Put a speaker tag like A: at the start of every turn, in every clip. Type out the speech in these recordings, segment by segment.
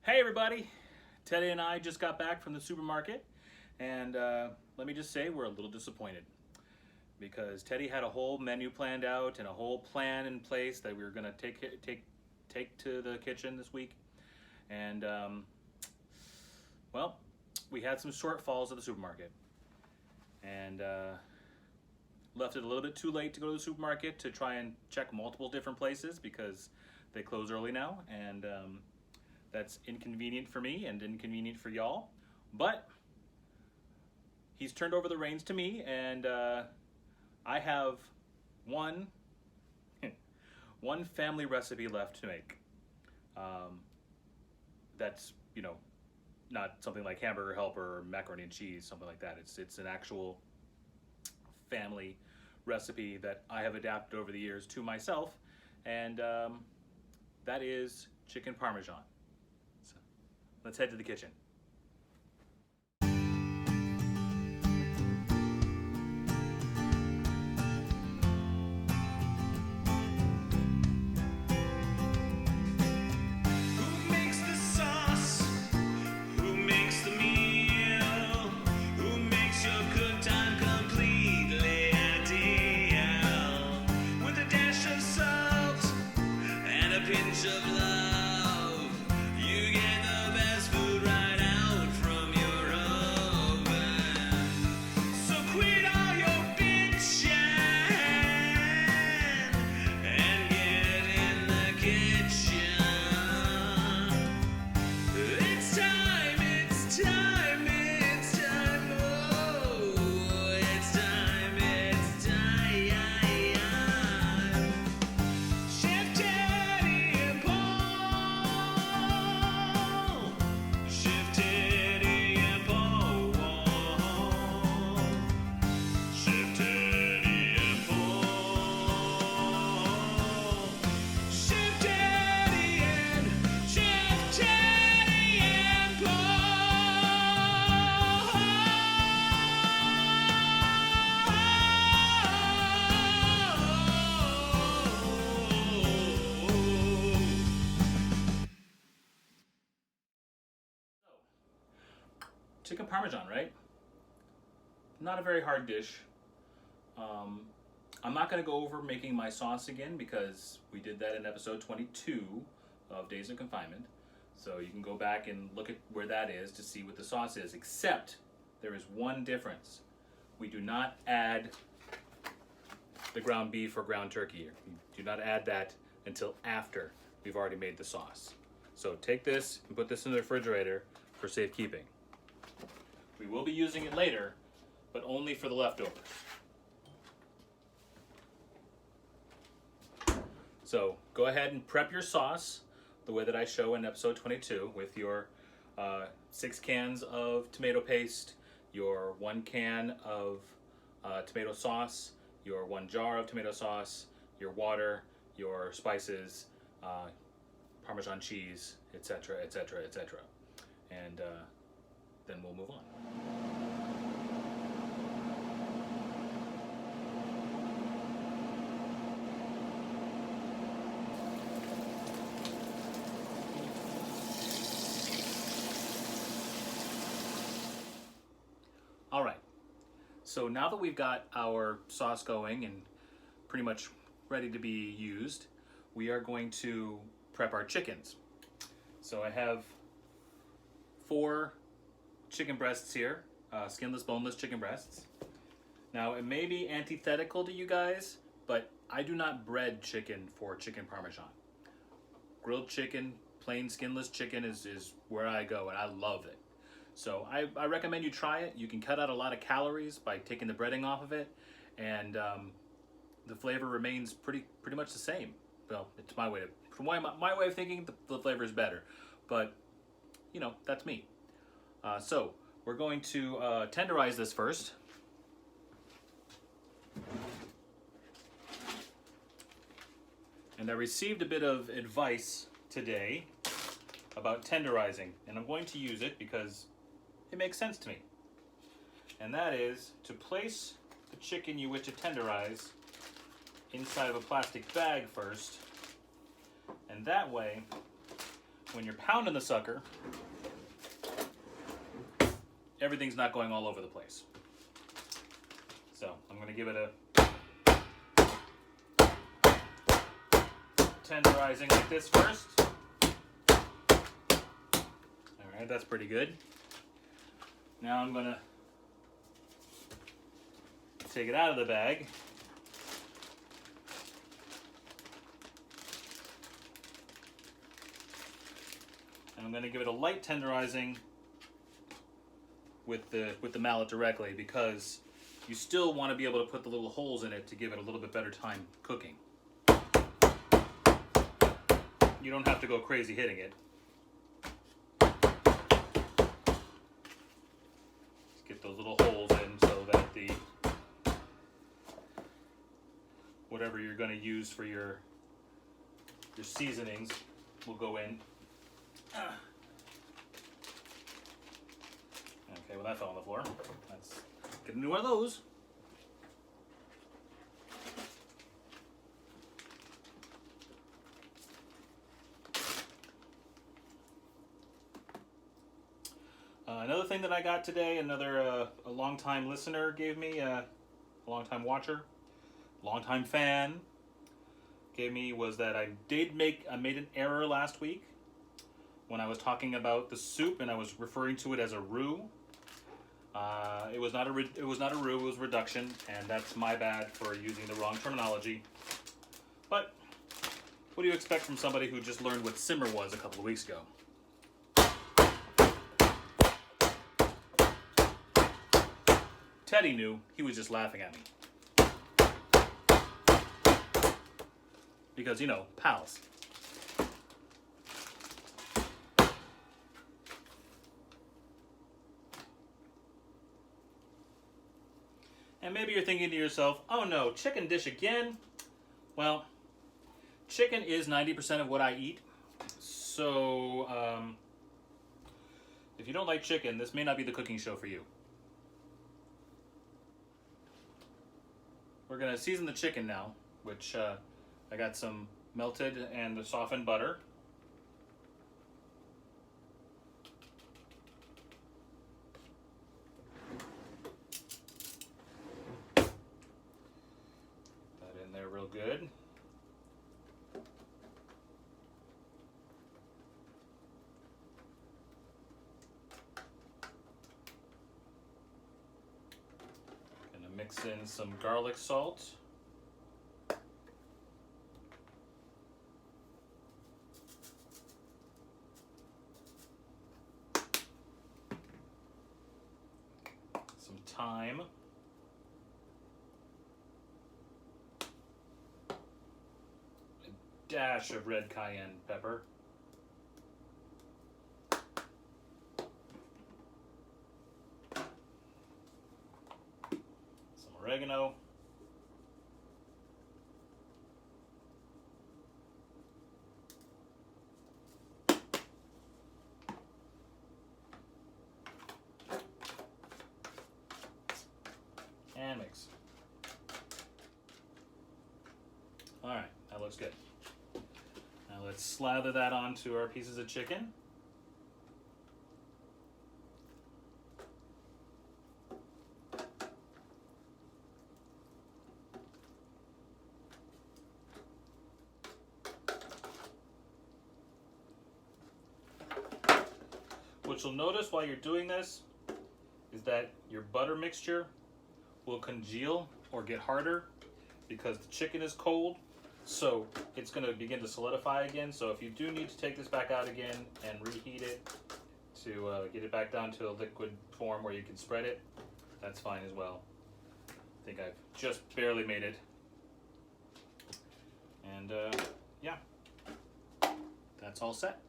A: Hey everybody, Teddy and I just got back from the supermarket, and let me just say we're a little disappointed because Teddy had a whole menu planned out and a whole plan in place that we were going to take to the kitchen this week, and well, we had some shortfalls at the supermarket, and left it a little bit too late to go to the supermarket to try and check multiple different places because they close early now, and that's inconvenient for me and inconvenient for y'all. But he's turned over the reins to me, and I have one one family recipe left to make. That's not something like hamburger helper or macaroni and cheese, something like that. It's an actual family recipe that I have adapted over the years to myself, and that is chicken parmesan. So let's head to the kitchen. Chicken Parmesan, right? Not a very hard dish. Um, I'm not going to go over making my sauce again because we did that in episode 22 of Days of Confinement. So you can go back and look at where that is to see what the sauce is, except there is one difference. We do not add the ground beef or ground turkey. We do not add that until after we've already made the sauce. So take this and put this in the refrigerator for safekeeping. We will be using it later, but only for the leftovers. So go ahead and prep your sauce the way that I show in episode 22 with your 6 cans of tomato paste, your 1 can of tomato sauce, your 1 jar of tomato sauce, your water, your spices, Parmesan cheese, etc., etc., etc. And then we'll move on. All right, so now that we've got our sauce going and pretty much ready to be used, we are going to prep our chickens. So I have 4 chicken breasts here, skinless, boneless chicken breasts. Now, it may be antithetical to you guys, but I do not bread chicken for chicken parmesan. Grilled chicken, plain skinless chicken is where I go, and I love it. So I recommend you try it. You can cut out a lot of calories by taking the breading off of it, and the flavor remains pretty much the same. Well, it's my way of thinking. The flavor is better, but that's me. So we're going to tenderize this first. And I received a bit of advice today about tenderizing, and I'm going to use it because it makes sense to me. And that is to place the chicken you wish to tenderize inside of a plastic bag first, and that way when you're pounding the sucker, everything's not going all over the place. So I'm going to give it a tenderizing like this first. Alright, that's pretty good. Now I'm going to take it out of the bag. And I'm going to give it a light tenderizing with the mallet directly, because you still want to be able to put the little holes in it to give it a little bit better time cooking. You don't have to go crazy hitting it. Just get those little holes in so that the whatever you're going to use for your seasonings will go in. Okay, well that fell on the floor. Let's get a new one of those. Another thing that I got today, a long-time listener gave me, a long-time watcher, long-time fan, gave me, was that I made an error last week when I was talking about the soup and I was referring to it as a roux. It was not a roux, it was reduction, and that's my bad for using the wrong terminology. But what do you expect from somebody who just learned what simmer was a couple of weeks ago? Teddy knew. He was just laughing at me. Because, you know, pals. And maybe you're thinking to yourself, oh no, chicken dish again? Well, chicken is 90% of what I eat. So, if you don't like chicken, this may not be the cooking show for you. We're going to season the chicken now, which I got some melted and softened butter. Put that in there real good. Mix in some garlic salt. Some thyme. A dash of red cayenne pepper. Oregano. And mix. All right, that looks good. Now let's slather that onto our pieces of chicken. What you'll notice while you're doing this is that your butter mixture will congeal or get harder because the chicken is cold, so it's going to begin to solidify again. So if you do need to take this back out again and reheat it to get it back down to a liquid form where you can spread it, that's fine as well. I think I've just barely made it. And yeah, that's all set.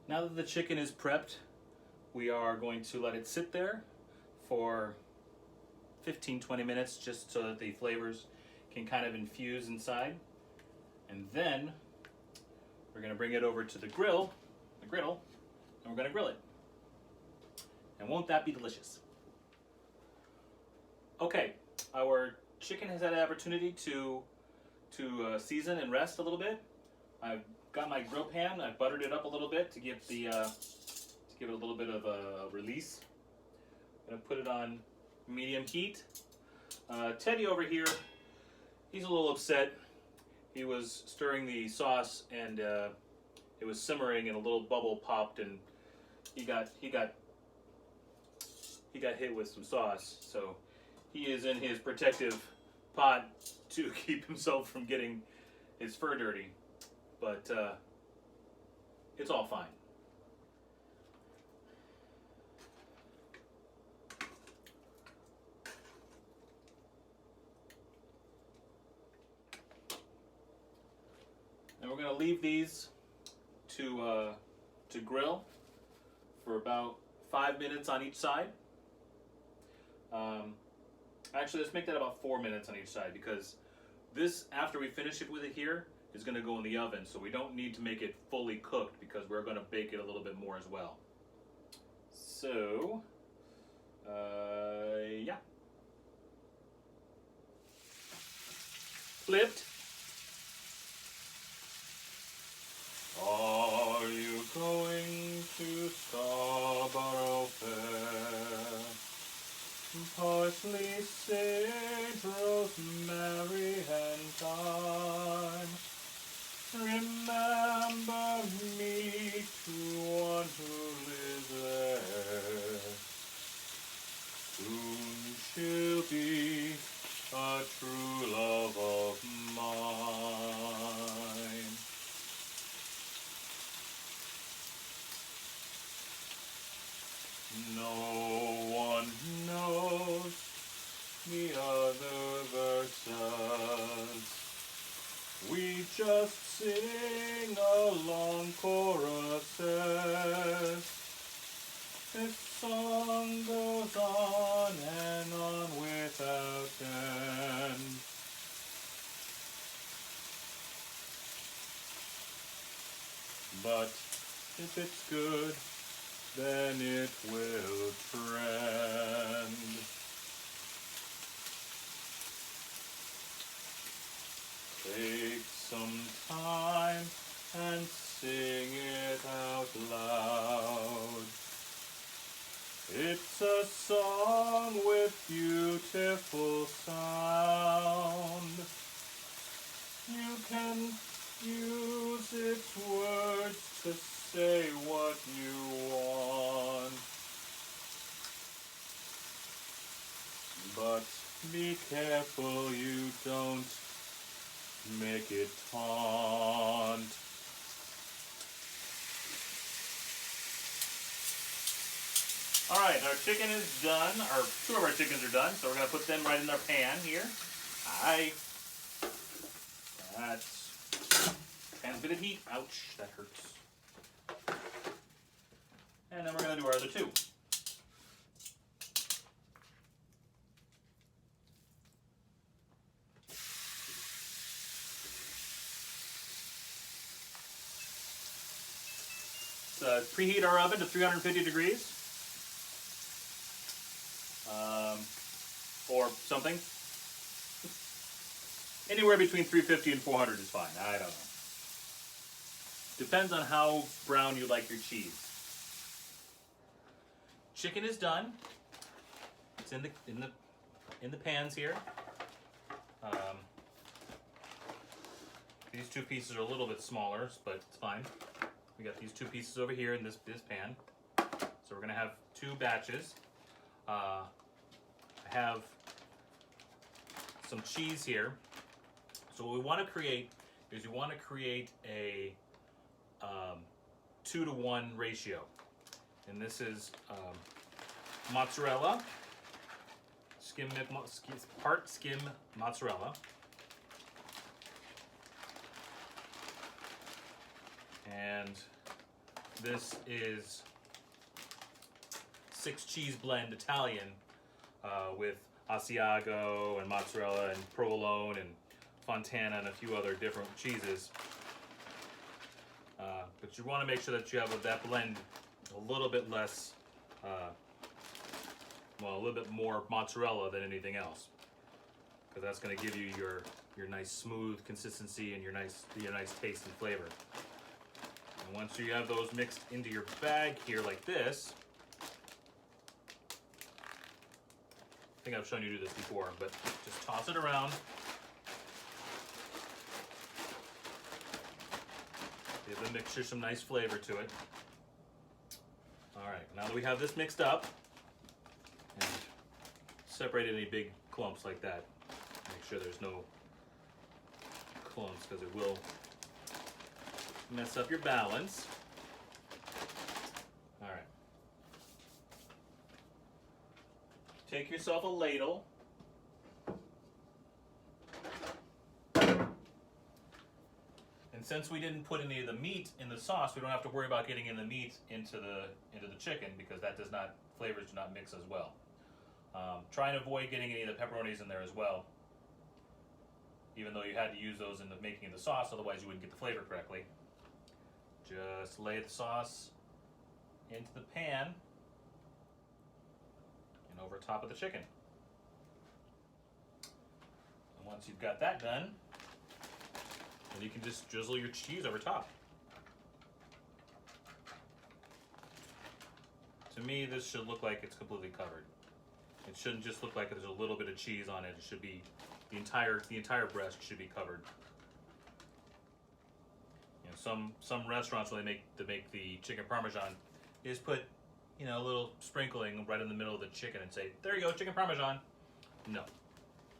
A: Now that the chicken is prepped, we are going to let it sit there for 15-20 minutes just so that the flavors can kind of infuse inside. And then we're going to bring it over to the griddle, and we're going to grill it. And won't that be delicious? Okay, our chicken has had an opportunity to season and rest a little bit. I've got my grill pan. I buttered it up a little bit to give it a little bit of a release. I'm gonna put it on medium heat. Teddy over here, he's a little upset. He was stirring the sauce and it was simmering and a little bubble popped and he got hit with some sauce. So he is in his protective pot to keep himself from getting his fur dirty. But it's all fine. And we're going to leave these to grill for about 5 minutes on each side. Actually, let's make that about 4 minutes on each side because this, after we finish it with it here, is going to go in the oven. So we don't need to make it fully cooked because we're going to bake it a little bit more as well. So, yeah. Flipped. Are you going to Scarborough Fair? Parsley, sage, rosemary, and thyme. Remember me to one who lives there. Soon she'll be a true love of mine. No one knows the other verses. We just sing along choruses. This song goes on and on without end. But if it's good, then it will trend. Take some time and sing it out loud. It's a song with beautiful sound. You can use its words to say what you want. But be careful you don't make it taunt. Alright, our chicken is done. Two of our chickens are done, so we're going to put them right in our pan here. That's pan's bit of heat. Ouch, that hurts. And then we're going to do our other two. Let's preheat our oven to 350 degrees. Or something. Anywhere between 350 and 400 is fine. I don't know. Depends on how brown you like your cheese. Chicken is done. It's in the pans here. These two pieces are a little bit smaller, but it's fine. We got these two pieces over here in this pan. So we're gonna have two batches. I have some cheese here. So what we want to create is we want to create a 2-to-1 ratio. And this is mozzarella, part skim mozzarella. And this is 6 cheese blend Italian with Asiago and mozzarella and provolone and Fontana and a few other different cheeses. But you want to make sure that you have that blend a little bit less, well, a little bit more mozzarella than anything else, because that's going to give you your nice smooth consistency and your nice taste and flavor. And once you have those mixed into your bag here like this, I think I've shown you to do this before, but just toss it around. Give the mixture some nice flavor to it. All right, now that we have this mixed up, and separate any big clumps like that, make sure there's no clumps because it will mess up your balance. All right. Take yourself a ladle. And since we didn't put any of the meat in the sauce, we don't have to worry about getting in the meat into the chicken because that does not, flavors do not mix as well. Try and avoid getting any of the pepperonis in there as well, even though you had to use those in the making of the sauce, otherwise you wouldn't get the flavor correctly. Just lay the sauce into the pan and over top of the chicken. And once you've got that done, then you can just drizzle your cheese over top. To me, this should look like it's completely covered. It shouldn't just look like there's a little bit of cheese on it. It should be the entire breast should be covered. You know, some restaurants when they make the chicken parmesan, they just put, you know, a little sprinkling right in the middle of the chicken and say, "There you go, chicken parmesan." No,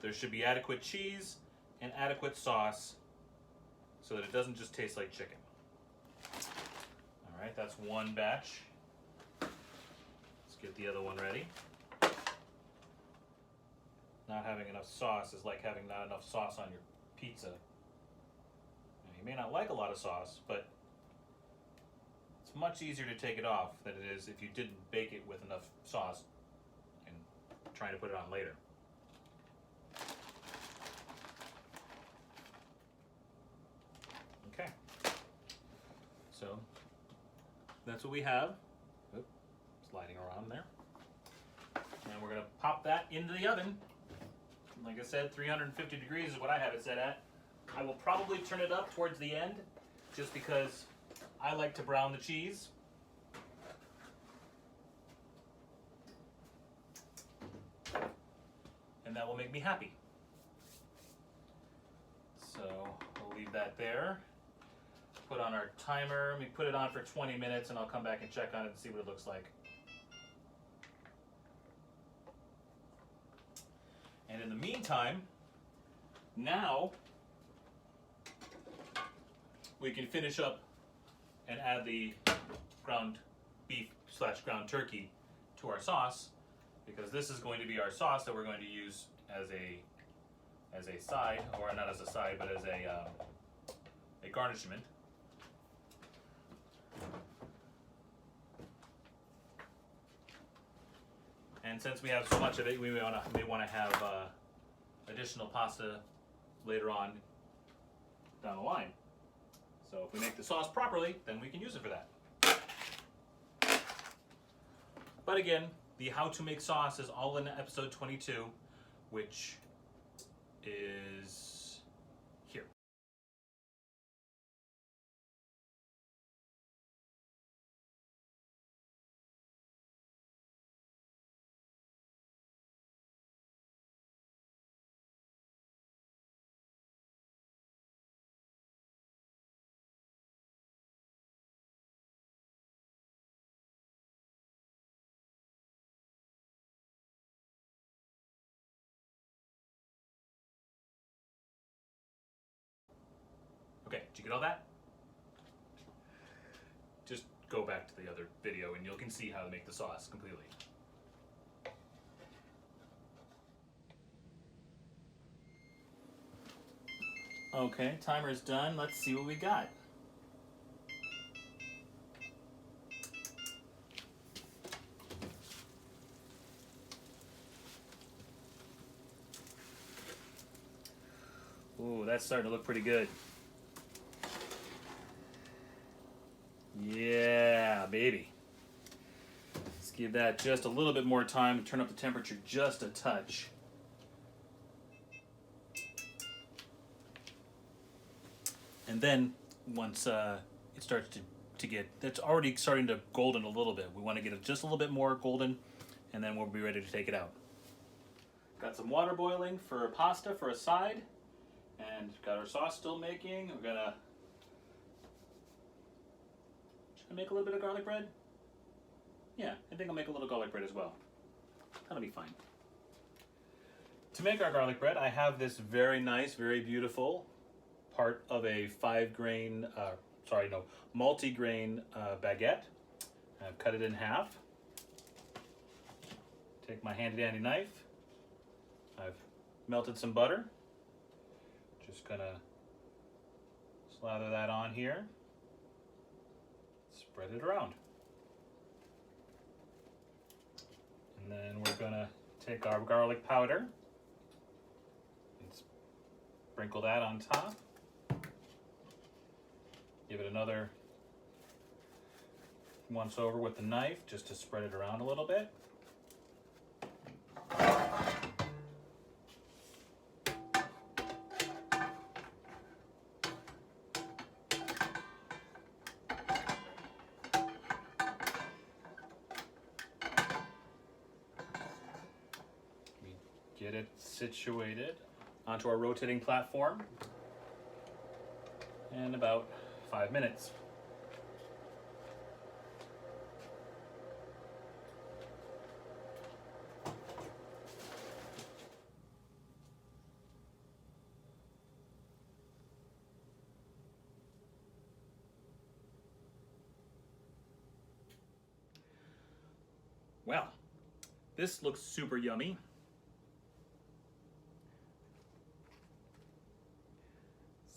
A: there should be adequate cheese and adequate sauce so that it doesn't just taste like chicken. All right, that's one batch. Let's get the other one ready. Not having enough sauce is like having not enough sauce on your pizza. Now, you may not like a lot of sauce, but it's much easier to take it off than it is if you didn't bake it with enough sauce and trying to put it on later. Okay. So that's what we have. Oops, sliding around there. And we're going to pop that into the oven. Like I said, 350 degrees is what I have it set at. I will probably turn it up towards the end just because I like to brown the cheese. And that will make me happy. So we'll leave that there. Put on our timer. Let me put it on for 20 minutes and I'll come back and check on it and see what it looks like. And in the meantime, now we can finish up and add the ground beef / ground turkey to our sauce, because this is going to be our sauce that we're going to use as a side, or not as a side, but as a garnishment. And since we have so much of it, we may want to have additional pasta later on down the line. So if we make the sauce properly, then we can use it for that. But again, the how to make sauce is all in episode 22, which is here. Okay, did you get all that? Just go back to the other video and you can see how to make the sauce completely. Okay, timer's done. Let's see what we got. Ooh, that's starting to look pretty good. Yeah, baby. Let's give that just a little bit more time to turn up the temperature just a touch. And then once it starts to to get, that's already starting to golden a little bit. We want to get it just a little bit more golden, and then we'll be ready to take it out. Got some water boiling for pasta for a side, and got our sauce still making. We're gonna, should I make a little bit of garlic bread? Yeah, I think I'll make a little garlic bread as well. That'll be fine. To make our garlic bread, I have this very nice, very beautiful part of a multi-grain baguette. I've cut it in half. Take my handy dandy knife. I've melted some butter. Just gonna slather that on here. Spread it around. And then we're gonna take our garlic powder and sprinkle that on top. Give it another once over with the knife just to spread it around a little bit. Get it situated onto our rotating platform in about 5 minutes. Well, this looks super yummy.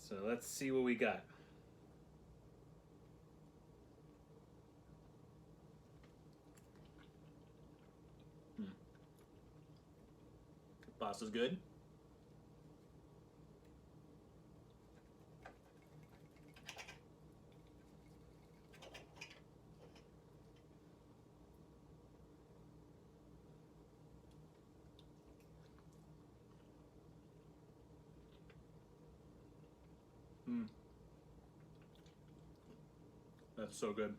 A: So let's see what we got. Pasta's good. That's so good.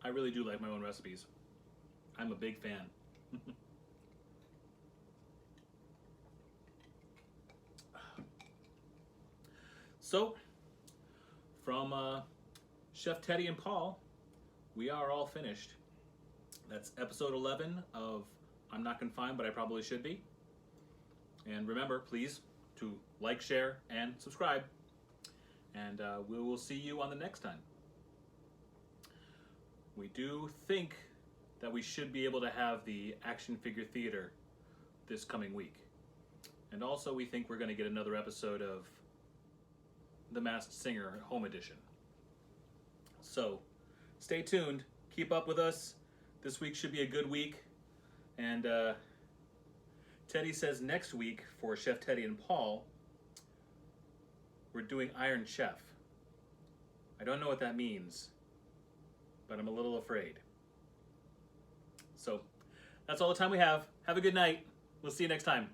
A: I really do like my own recipes. I'm a big fan. So, from Chef Teddy and Paul, we are all finished. That's episode 11 of I'm Not Confined, but I Probably Should Be. And remember, please, to like, share, and subscribe. And we will see you on the next time. We do think that we should be able to have the action figure theater this coming week. And also we think we're going to get another episode of The Masked Singer Home Edition. So stay tuned. Keep up with us. This week should be a good week. And Teddy says next week for Chef Teddy and Paul, we're doing Iron Chef. I don't know what that means, but I'm a little afraid. So that's all the time we have. Have a good night. We'll see you next time.